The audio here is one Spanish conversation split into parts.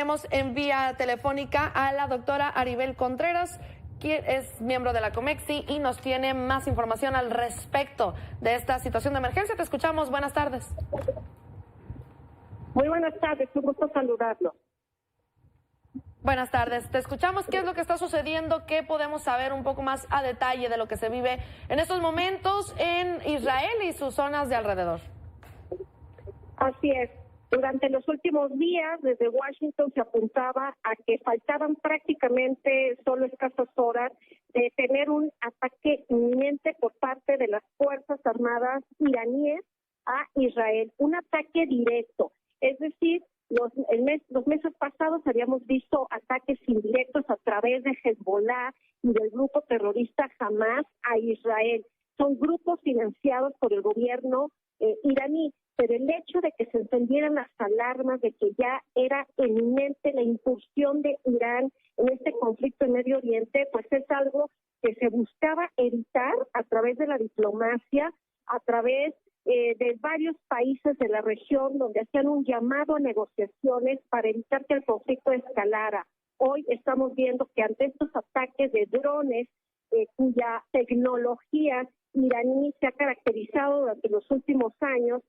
tenemos en vía telefónica a la doctora Aribel Contreras, quien es miembro de la COMEXI y nos tiene más información al respecto de esta situación de emergencia. Te escuchamos. Buenas tardes. Muy buenas tardes, un gusto saludarlo. Buenas tardes, te escuchamos. ¿Qué es lo que está sucediendo? ¿Qué podemos saber un poco más a detalle de lo que se vive en estos momentos en Israel y sus zonas de alrededor? Así es. Durante los últimos días, desde Washington se apuntaba a que faltaban prácticamente solo escasas horas de tener un ataque inminente por parte de las Fuerzas Armadas iraníes a Israel. Un ataque directo. Es decir, los meses pasados habíamos visto ataques indirectos a través de Hezbollah y del grupo terrorista Hamas a Israel. Son grupos financiados por el gobierno iraní, pero el hecho de que se encendieran las alarmas de que ya era inminente la incursión de Irán en este conflicto en Medio Oriente, pues es algo que se buscaba evitar a través de la diplomacia, a través de varios países de la región donde hacían un llamado a negociaciones para evitar que el conflicto escalara. Hoy estamos viendo que ante estos ataques de drones, cuya tecnología iraní se ha caracterizado durante los últimos años,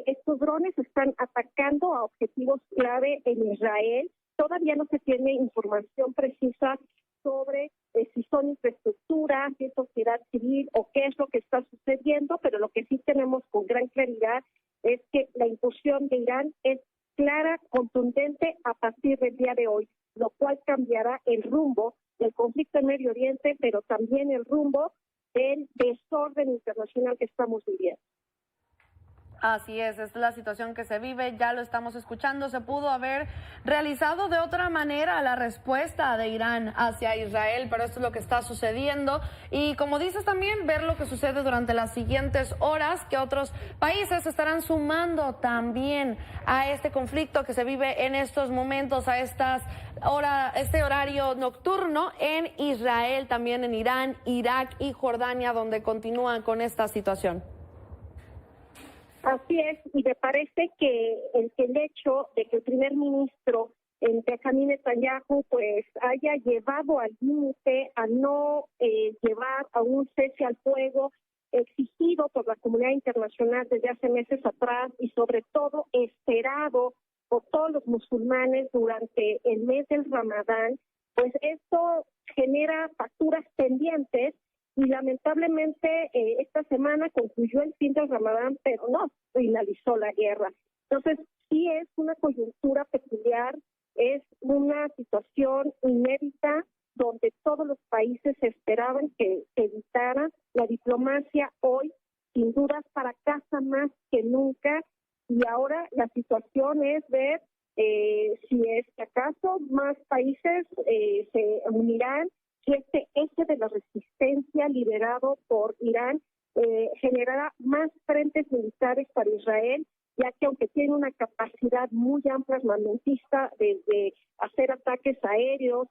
estos drones están atacando a objetivos clave en Israel. Todavía no se tiene información precisa sobre si son infraestructuras, si es sociedad civil o qué es lo que está sucediendo, pero lo que sí tenemos con gran claridad es que la incursión de Irán es clara, contundente a partir del día de hoy, lo cual cambiará el rumbo del conflicto en Medio Oriente, pero también el rumbo del desorden internacional que estamos viviendo. Así es la situación que se vive, ya lo estamos escuchando. Se pudo haber realizado de otra manera la respuesta de Irán hacia Israel, pero esto es lo que está sucediendo. Y como dices también, ver lo que sucede durante las siguientes horas, que otros países estarán sumando también a este conflicto que se vive en estos momentos, a este horario nocturno en Israel, también en Irán, Irak y Jordania, donde continúan con esta situación. Así es, y me parece que el hecho de que el primer ministro Benjamín Netanyahu pues haya llevado al límite a no llevar a un cese al fuego exigido por la comunidad internacional desde hace meses atrás y sobre todo esperado por todos los musulmanes durante el mes del Ramadán, pues esto genera facturas pendientes. Y lamentablemente esta semana concluyó el fin del Ramadán, pero no finalizó la guerra. Entonces, sí es una coyuntura peculiar, es una situación inédita donde todos los países esperaban que se evitara. La diplomacia hoy, sin duda, fracasa más que nunca. Y ahora la situación es ver si es que acaso más países se unirán, que este eje de la resistencia liderado por Irán generará más frentes militares para Israel, ya que aunque tiene una capacidad muy amplia armamentista desde hacer ataques aéreos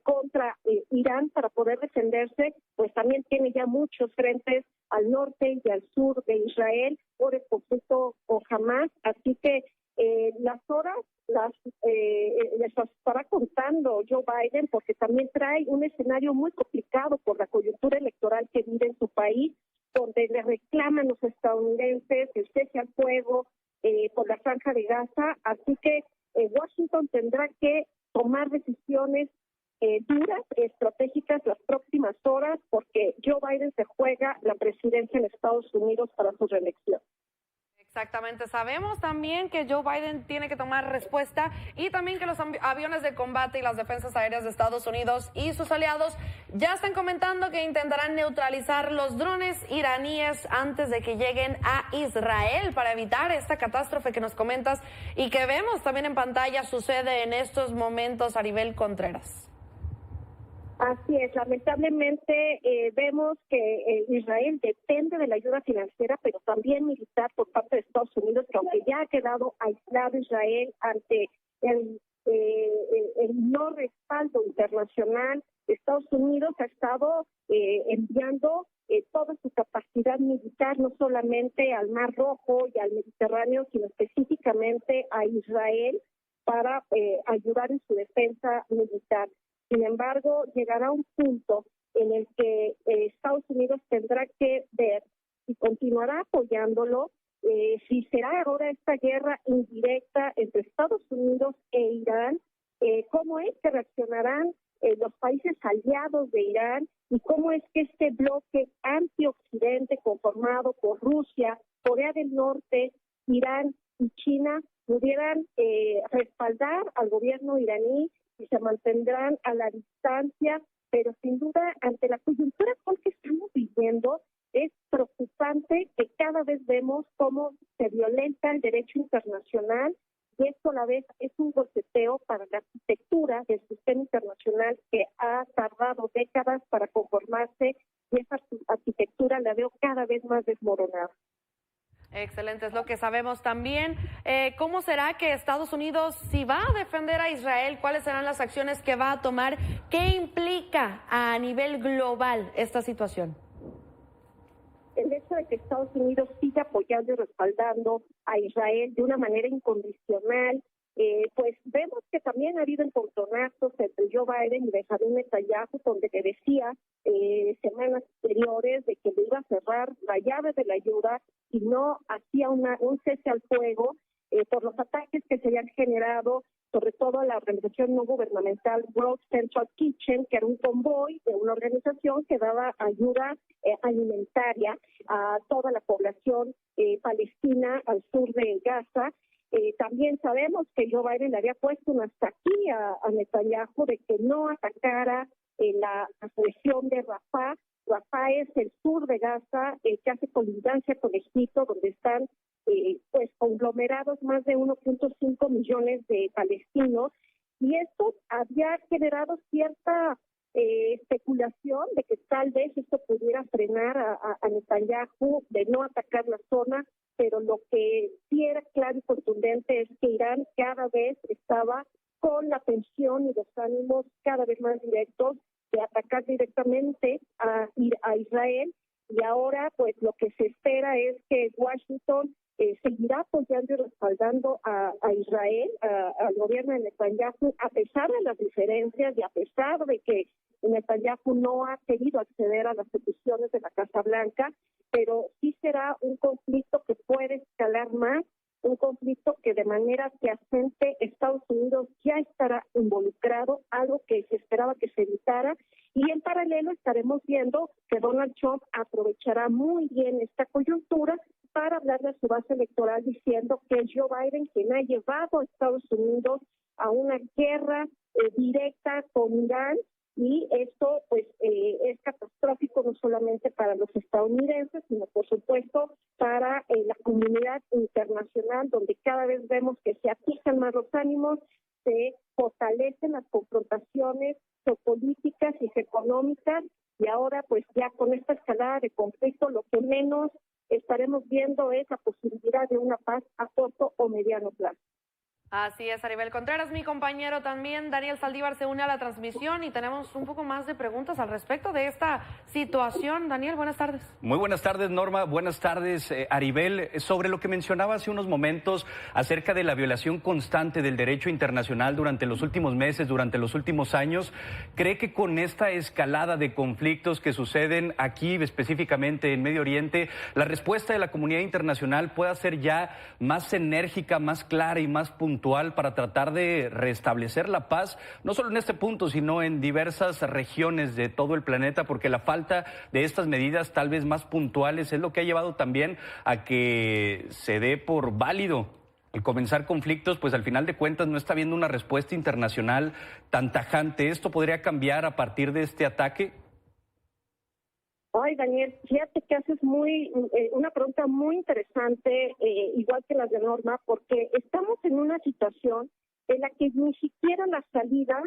contra Irán para poder defenderse, pues también tiene ya muchos frentes al norte y al sur de Israel por el conflicto con Hamas, así que las horas les estará contando Joe Biden, porque también trae un escenario muy complicado por la coyuntura electoral que vive en su país, donde le reclaman los estadounidenses el cese al fuego por la Franja de Gaza, así que Washington tendrá que tomar decisiones duras, estratégicas las próximas horas, porque Joe Biden se juega la presidencia en Estados Unidos para su reelección. Exactamente, sabemos también que Joe Biden tiene que tomar respuesta y también que los aviones de combate y las defensas aéreas de Estados Unidos y sus aliados ya están comentando que intentarán neutralizar los drones iraníes antes de que lleguen a Israel para evitar esta catástrofe que nos comentas y que vemos también en pantalla sucede en estos momentos. Aribel Contreras. Así es, lamentablemente vemos que Israel depende de la ayuda financiera, pero también militar por parte de Estados Unidos, que aunque ya ha quedado aislado Israel ante el el no respaldo internacional. Estados Unidos ha estado enviando toda su capacidad militar, no solamente al Mar Rojo y al Mediterráneo, sino específicamente a Israel para ayudar en su defensa militar. Sin embargo, llegará un punto en el que Estados Unidos tendrá que ver si continuará apoyándolo, si será ahora esta guerra indirecta entre Estados Unidos e Irán, cómo es que reaccionarán los países aliados de Irán y cómo es que este bloque antioccidente conformado por Rusia, Corea del Norte, Irán y China pudieran respaldar al gobierno iraní y se mantendrán a la distancia, pero sin duda ante la coyuntura actual que estamos viviendo es preocupante que cada vez vemos cómo se violenta el derecho internacional y esto a la vez es un golpeteo para la arquitectura del sistema internacional que ha tardado décadas para conformarse y esa arquitectura la veo cada vez más desmoronada. Excelente, es lo que sabemos también. ¿Cómo será que Estados Unidos, si va a defender a Israel, cuáles serán las acciones que va a tomar? ¿Qué implica a nivel global esta situación? El hecho de que Estados Unidos siga apoyando y respaldando a Israel de una manera incondicional, pues vemos que también ha habido encontronazos entre Joe Biden y Benjamin Netanyahu, donde le decía semanas anteriores de que le iba a cerrar la llave de la ayuda y no hacía un cese al fuego por los ataques que se habían generado, sobre todo a la organización no gubernamental World Central Kitchen, que era un convoy de una organización que daba ayuda alimentaria a toda la población palestina al sur de Gaza. También sabemos que Joe Biden le había puesto un hasta aquí a Netanyahu de que no atacara la región de Rafah. Rafah es el sur de Gaza, que hace colindancia con Egipto, donde están pues conglomerados más de 1.5 millones de palestinos, y esto había generado cierta especulación de que tal vez esto pudiera frenar a Netanyahu de no atacar la zona, pero lo que sí era claro y contundente es que Irán cada vez estaba con la tensión y los ánimos cada vez más directos de atacar directamente a Israel, y ahora pues lo que se espera es que Washington seguirá apoyando y respaldando a Israel, al gobierno de Netanyahu, a pesar de las diferencias y a pesar de que Netanyahu no ha querido acceder a las peticiones de la Casa Blanca, pero sí será un conflicto que puede escalar más, un conflicto que de manera fehaciente Estados Unidos ya estará involucrado, algo que se esperaba que se evitara, y en paralelo estaremos viendo que Donald Trump aprovechará muy bien esta coyuntura para hablarle a su base electoral diciendo que es Joe Biden quien ha llevado a Estados Unidos a una guerra directa con Irán, y esto pues es catastrófico no solamente para los estadounidenses, sino por supuesto para la comunidad internacional, donde cada vez vemos que se atijan más los ánimos, se fortalecen las confrontaciones geopolíticas y económicas, y ahora pues ya con esta escalada de conflicto lo que menos estaremos viendo es la posibilidad de una paz a corto o mediano plazo. Así es, Aribel Contreras, mi compañero también, Daniel Saldívar, se une a la transmisión y tenemos un poco más de preguntas al respecto de esta situación. Daniel, buenas tardes. Muy buenas tardes, Norma. Buenas tardes, Aribel. Sobre lo que mencionaba hace unos momentos acerca de la violación constante del derecho internacional durante los últimos meses, durante los últimos años, ¿cree que con esta escalada de conflictos que suceden aquí, específicamente en Medio Oriente, la respuesta de la comunidad internacional pueda ser ya más enérgica, más clara y más puntual para tratar de restablecer la paz, no solo en este punto, sino en diversas regiones de todo el planeta? Porque la falta de estas medidas tal vez más puntuales es lo que ha llevado también a que se dé por válido el comenzar conflictos, pues al final de cuentas no está habiendo una respuesta internacional tan tajante. ¿Esto podría cambiar a partir de este ataque? Ay, Daniel, fíjate que haces una pregunta muy interesante, igual que las de Norma, porque estamos en una situación en la que ni siquiera la salida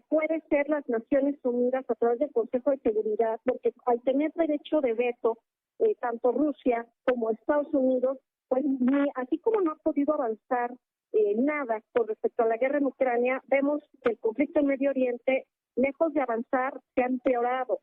puede ser las Naciones Unidas a través del Consejo de Seguridad, porque al tener derecho de veto, tanto Rusia como Estados Unidos, pues así como no ha podido avanzar nada con respecto a la guerra en Ucrania. Vemos que el conflicto en Medio Oriente, lejos de avanzar, se ha empeorado.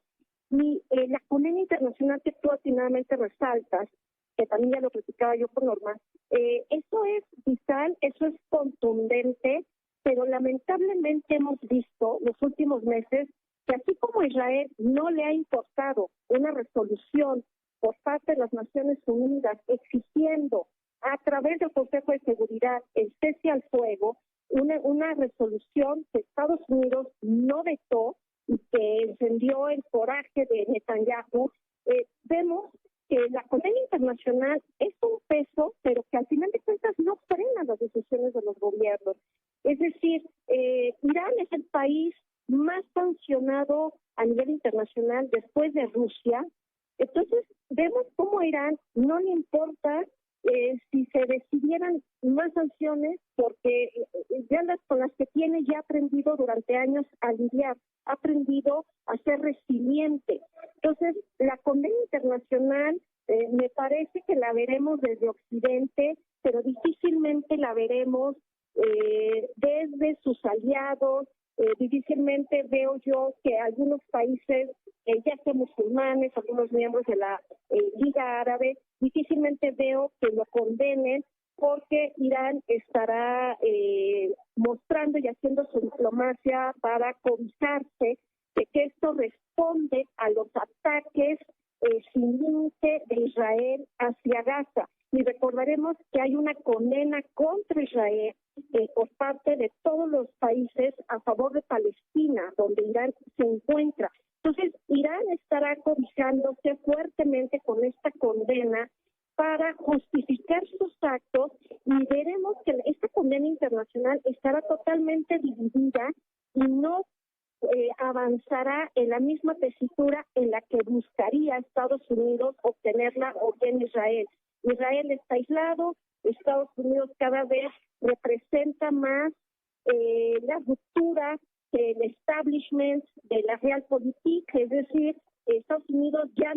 Y la condena internacional que tú atinadamente resaltas, que también ya lo criticaba yo por Norma, eso es vital, eso es contundente, pero lamentablemente hemos visto los últimos meses que así como a Israel no le ha importado una resolución por parte de las Naciones Unidas exigiendo a través del Consejo de Seguridad el cese al fuego, una resolución que Estados Unidos no vetó y que encendió el coraje de Netanyahu, vemos que la condena internacional es un peso, pero que al final de cuentas no frena las decisiones de los gobiernos. Es decir, Irán es el país más sancionado a nivel internacional después de Rusia. Entonces, vemos cómo a Irán no le importa si se decidieran más sanciones, porque ya con las que tiene ya ha aprendido durante años a lidiar, ha aprendido a ser resiliente. Entonces, la condena internacional me parece que la veremos desde Occidente, pero difícilmente la veremos desde sus aliados. Difícilmente veo yo que algunos países, ya sea musulmanes, algunos miembros de la Liga Árabe, difícilmente veo que lo condenen, porque Irán estará mostrando y haciendo su diplomacia para cobijarse de que esto responde a los ataques sin límite de Israel hacia Gaza. Y recordaremos que hay una condena contra Israel por parte de todos los países a favor de Palestina, donde Irán se encuentra. Entonces, Irán estará cobijándose fuertemente con esta condena para justificar sus actos, y veremos que esta condena internacional estará totalmente dividida y no avanzará en la misma tesitura en la que buscaría Estados Unidos obtenerla o bien Israel. Israel está aislado, Estados Unidos cada vez representa más la ruptura del establishment de la realpolitik, es decir, Estados Unidos ya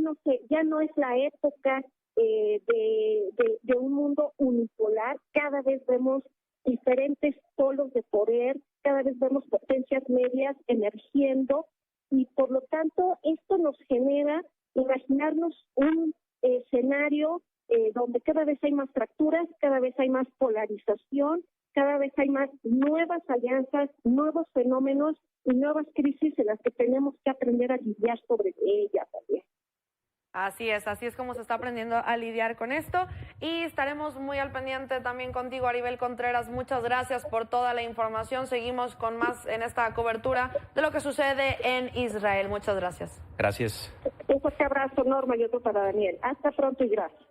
no es la época de un mundo unipolar. Cada vez vemos diferentes polos de poder, cada vez vemos potencias medias emergiendo, y por lo tanto esto nos genera imaginarnos un escenario donde cada vez hay más fracturas, cada vez hay más polarización, cada vez hay más nuevas alianzas, nuevos fenómenos y nuevas crisis en las que tenemos que aprender a lidiar sobre ellas también. Así es como se está aprendiendo a lidiar con esto, y estaremos muy al pendiente también contigo, Aribel Contreras. Muchas gracias por toda la información. Seguimos con más en esta cobertura de lo que sucede en Israel. Muchas gracias. Gracias. Un fuerte abrazo, Norma, y otro para Daniel. Hasta pronto y gracias.